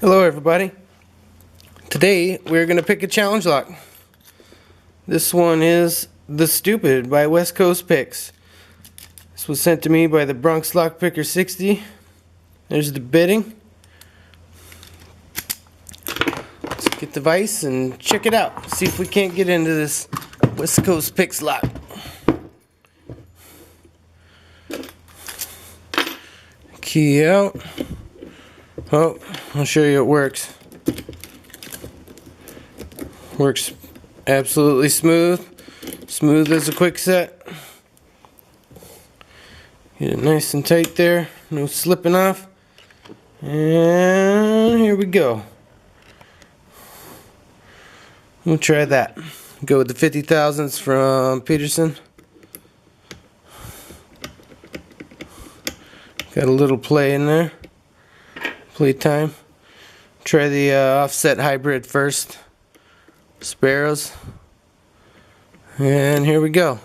Hello everybody. Today we're going to pick a challenge lock. This one is the Spp'd by West Coast Picks. This was sent to me by the Bronx-LockPicker 60. There's the bidding. Let's get the vise and check it out. See if we can't get into this West Coast Picks lock. Key out. Oh, I'll show you it works. Works absolutely smooth. Smooth as a quick set. Get it nice and tight there. No slipping off. And here we go. We'll try that. Go with the 50 thousandths from Peterson. Got a little play in there. Playtime. Try the offset hybrid first. Sparrows. And here we go.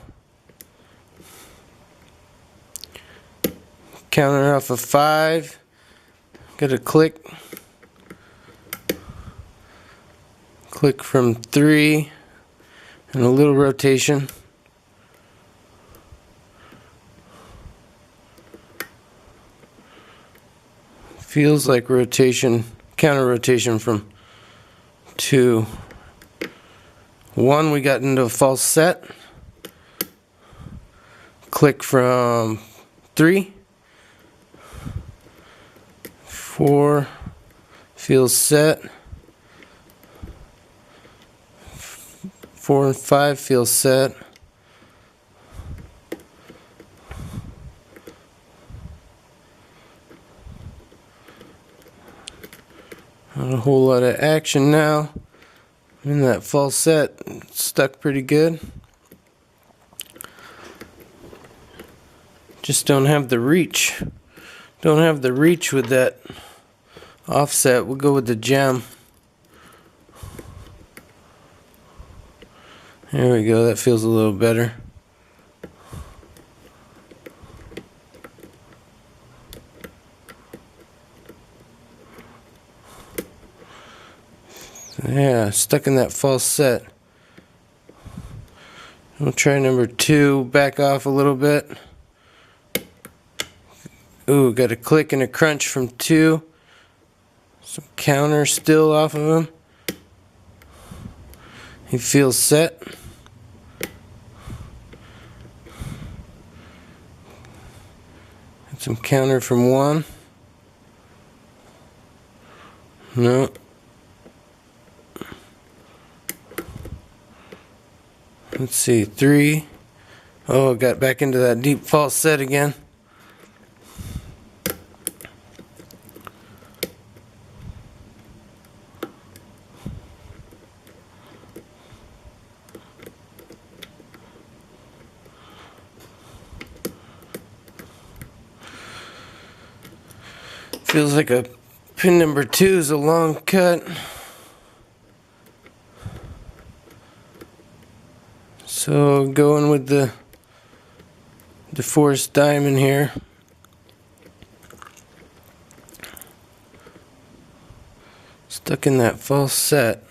Counter off of 5. Got a click. Click from 3. And a little rotation. Feels like rotation, counter rotation from 2. 1, we got into a false set. Click from 3. 4, feels set. 4 and 5 feels set. Not a whole lot of action now. I'm in that false set. Stuck pretty good. Just don't have the reach. Don't have the reach with that offset. We'll go with the gem. There we go. That feels a little better. Yeah, stuck in that false set. We'll try number 2, back off a little bit. Ooh, got a click and a crunch from 2. Some counter still off of him. He feels set. Got some counter from 1. No. Let's see, 3. Oh, got back into that deep false set again. Feels like a pin number 2 is a long cut. So going with the forced diamond here. Stuck in that false set.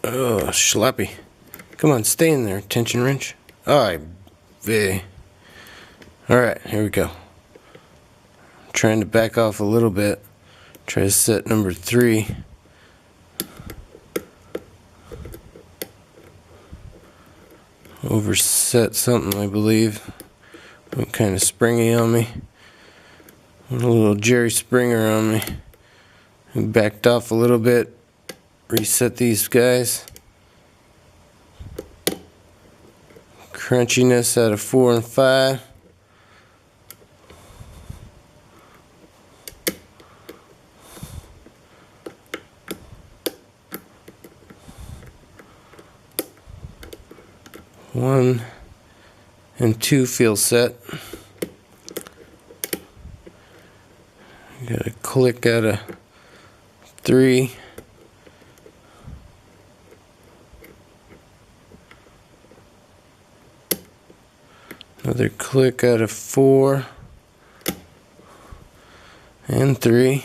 Oh, schleppy. Come on, stay in there, tension wrench. Alright, alright, here we go. Trying to back off a little bit. Try to set number 3. Overset something, I believe. Went kind of springy on me. Went a little Jerry Springer on me. And backed off a little bit. Reset these guys. Crunchiness out of 4 and 5. One and 2 feel set. Got a click out of 3. Another click out of 4. and 3.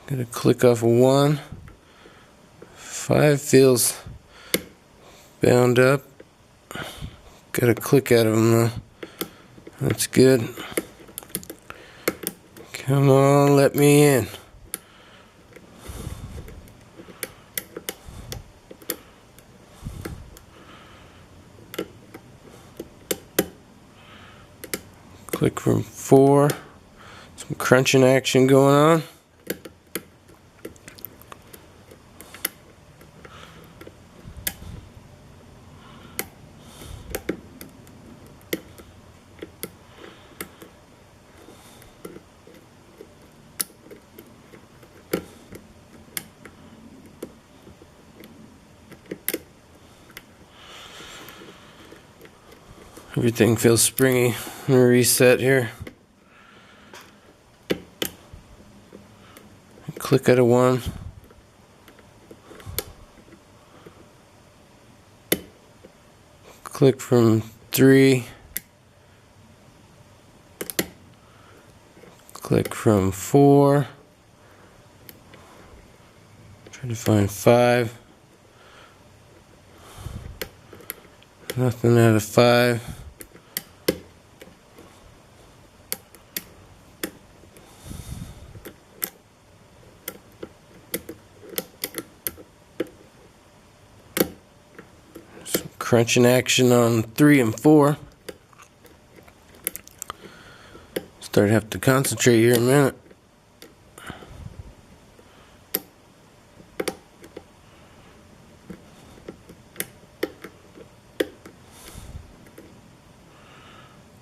Gonna click off a 1. 5 feels bound up. Gotta click out of them though. That's good. Come on, let me in. Click from 4. Some crunching action going on. Everything feels springy. I'm gonna reset here. Click out of 1. Click from 3. Click from 4. Try to find 5. Nothing out of 5. Some crunching action on 3 and 4. Start to have to concentrate here in a minute.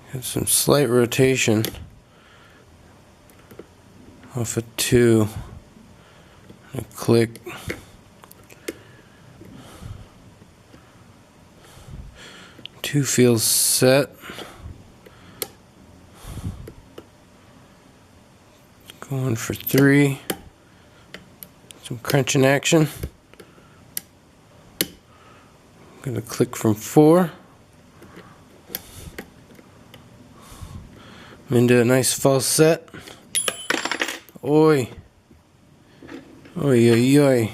Have some slight rotation off of 2. And click. 2 feels set. Going for 3. Some crunching action. I'm going to click from 4. I'm into a nice false set. Oi. Oi, oi, oi.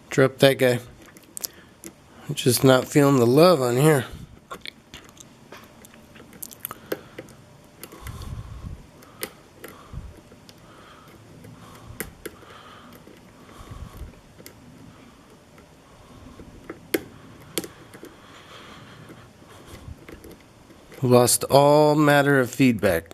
Drop that guy. I'm just not feeling the love on here. Lost all matter of feedback.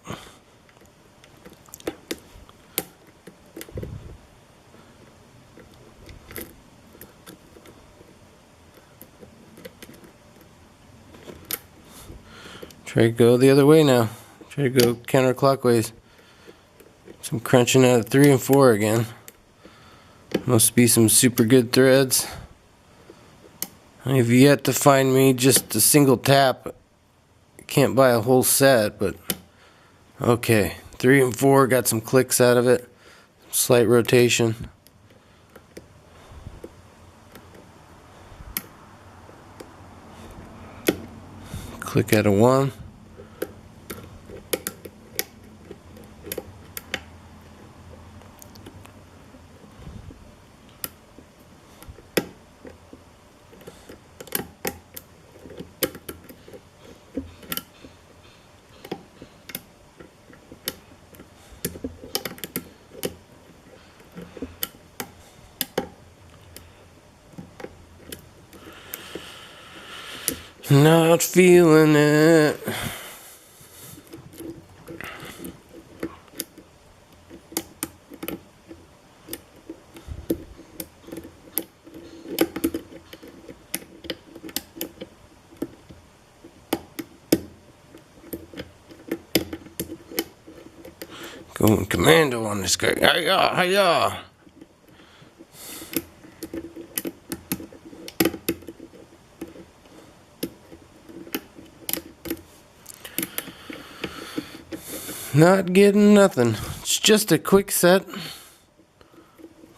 Try to go the other way now. Try to go counterclockwise. Some crunching out of 3 and 4 again. Must be some super good threads. I've yet to find me just a single tap. Can't buy a whole set, but okay. 3 and 4 got some clicks out of it. Slight rotation. Click out of 1. Not feeling it. Going commando on this guy. Hiya, hiya. Not getting nothing. It's just a quick set.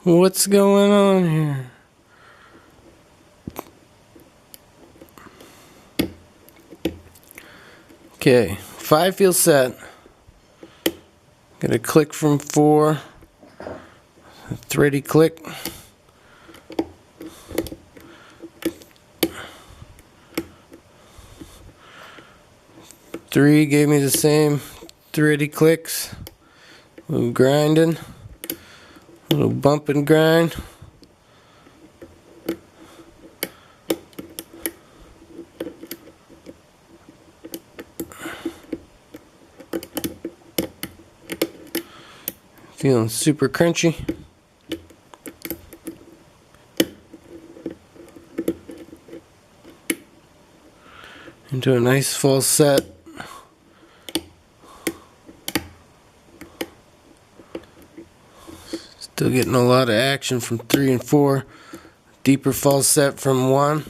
What's going on here? Okay, 5 feels set. Got a click from 4, a thready click. Three gave me the same thready clicks. A little grinding, a little bump and grind. Feeling super crunchy. Into a nice full set. Still getting a lot of action from 3 and 4. Deeper false set from 1.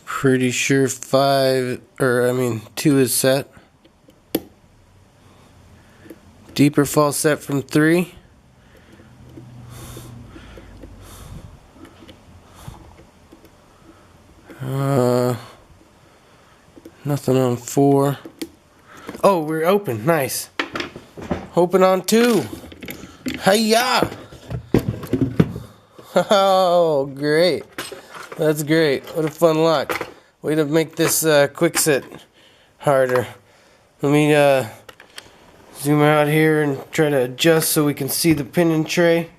Pretty sure 2 is set. Deeper false set from 3. Nothing on 4. Oh, we're open. Nice. Open on 2. Hiya! Oh, great. That's great. What a fun lock. Way to make this quick set harder. Let me zoom out here and try to adjust so we can see the pin and tray.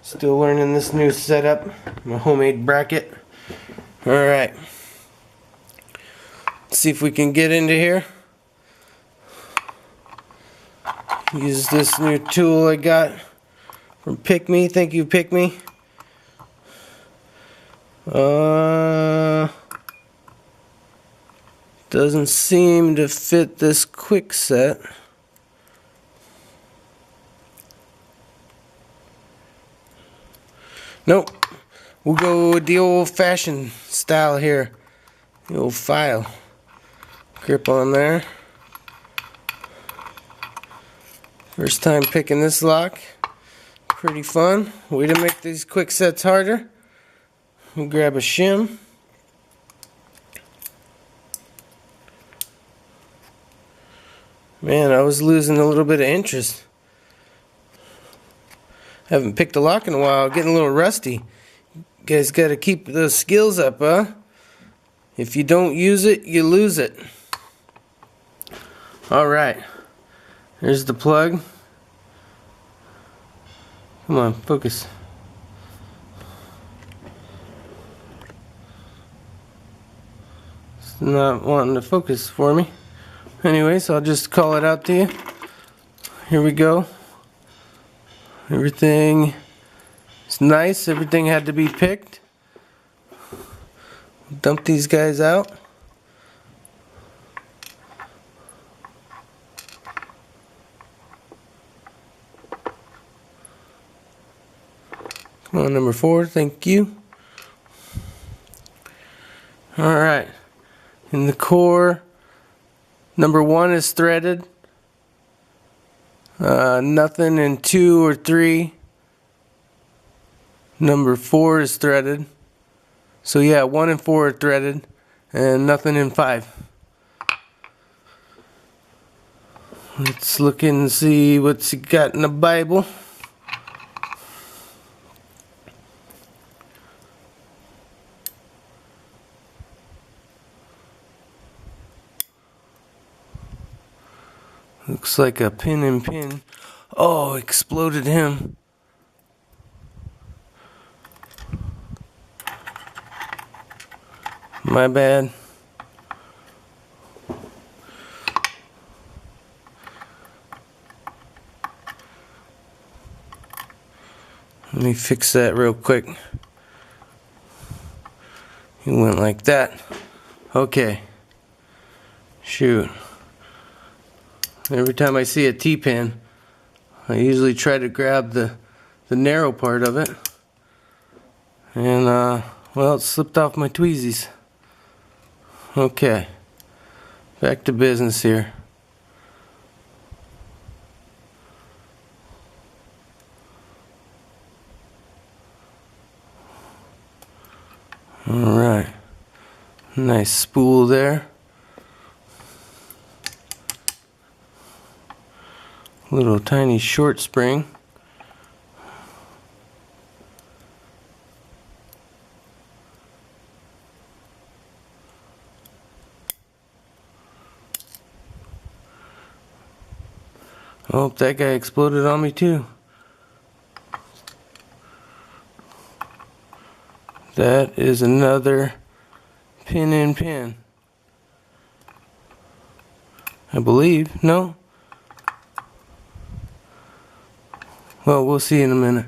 Still learning this new setup. My homemade bracket. Alright. Let's see if we can get into here. Use this new tool I got from Pick Me. Thank you, Pick Me. Doesn't seem to fit this quick set. Nope. We'll go with the old-fashioned style here. The old file. Grip on there. First time picking this lock. Pretty fun. Way to make these quick sets harder. We'll grab a shim. Man, I was losing a little bit of interest. Haven't picked a lock in a while. Getting a little rusty. You guys got to keep those skills up, huh? If you don't use it, you lose it. Alright. There's the plug. Come on, focus. It's not wanting to focus for me. Anyways, I'll just call it out to you. Here we go. Everything is nice. Everything had to be picked. Dump these guys out. Come on, number 4. Thank you. Alright. In the core, number 1 is threaded. Nothing in 2 or 3. Number 4 is threaded. So yeah, 1 and 4 are threaded, and nothing in 5. Let's look and see what's he got in the Bible. Looks like a pin and pin. Oh, exploded him. My bad. Let me fix that real quick. He went like that. Okay. Shoot. Every time I see a T-pin, I usually try to grab the narrow part of it. And, well, it slipped off my tweezies. Okay. Back to business here. Alright. Nice spool there. Little tiny short spring. Oh, that guy exploded on me too. That is another pin in pin. I believe. No? Well, we'll see in a minute.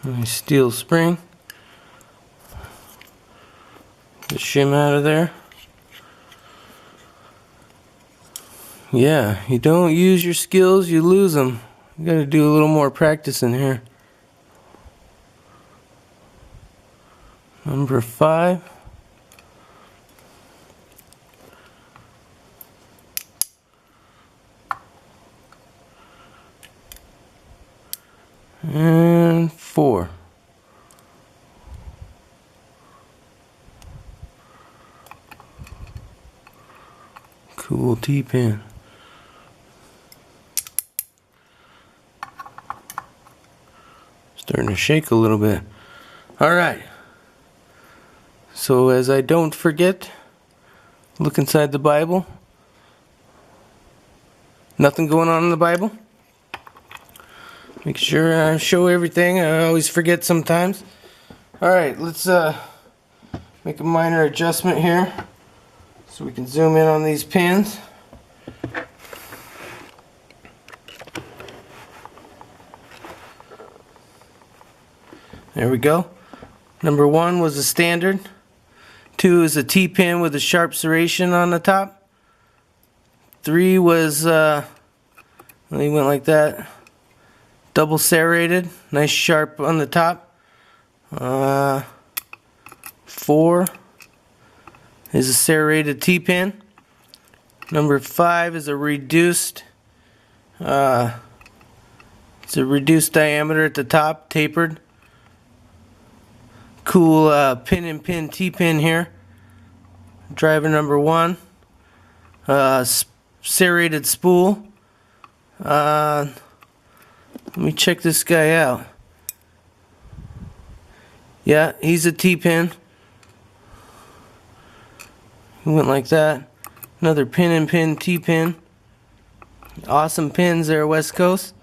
Nice steel spring. The shim out of there. Yeah, you don't use your skills, you lose them. You gotta do a little more practice in here. Number 5. And 4. Cool T-pin. Starting to shake a little bit. Alright. So as I don't forget, look inside the Bible. Nothing going on in the Bible. Make sure I show everything. I always forget sometimes. Alright, let's make a minor adjustment here so we can zoom in on these pins. There we go. Number 1 was a standard. 2 is a T-pin with a sharp serration on the top. 3 was, he went like that. Double serrated, nice sharp on the top. 4 is a serrated T-pin. Number 5 is a reduced, it's a reduced diameter at the top, tapered. Cool pin and pin T-pin here. Driver number 1. Serrated spool. Let me check this guy out. Yeah, he's a T-pin. He went like that. Another pin and pin T-pin. Awesome pins there, West Coast.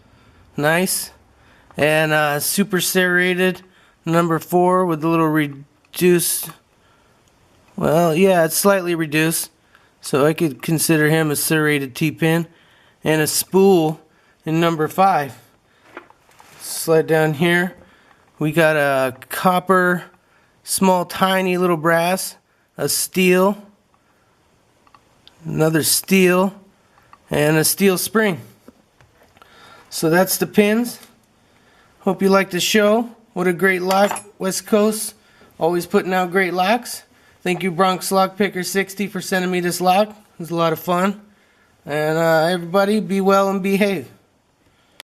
Nice. And super serrated number 4 with a little reduced. Well, yeah, it's slightly reduced. So I could consider him a serrated T-pin. And a spool in number 5. Slide down here. We got a copper, small tiny little brass, a steel, another steel, and a steel spring. So that's the pins. Hope you like the show. What a great lock, West Coast. Always putting out great locks. Thank you, Bronx-LockPicker 60, for sending me this lock. It was a lot of fun. And everybody, be well and behave.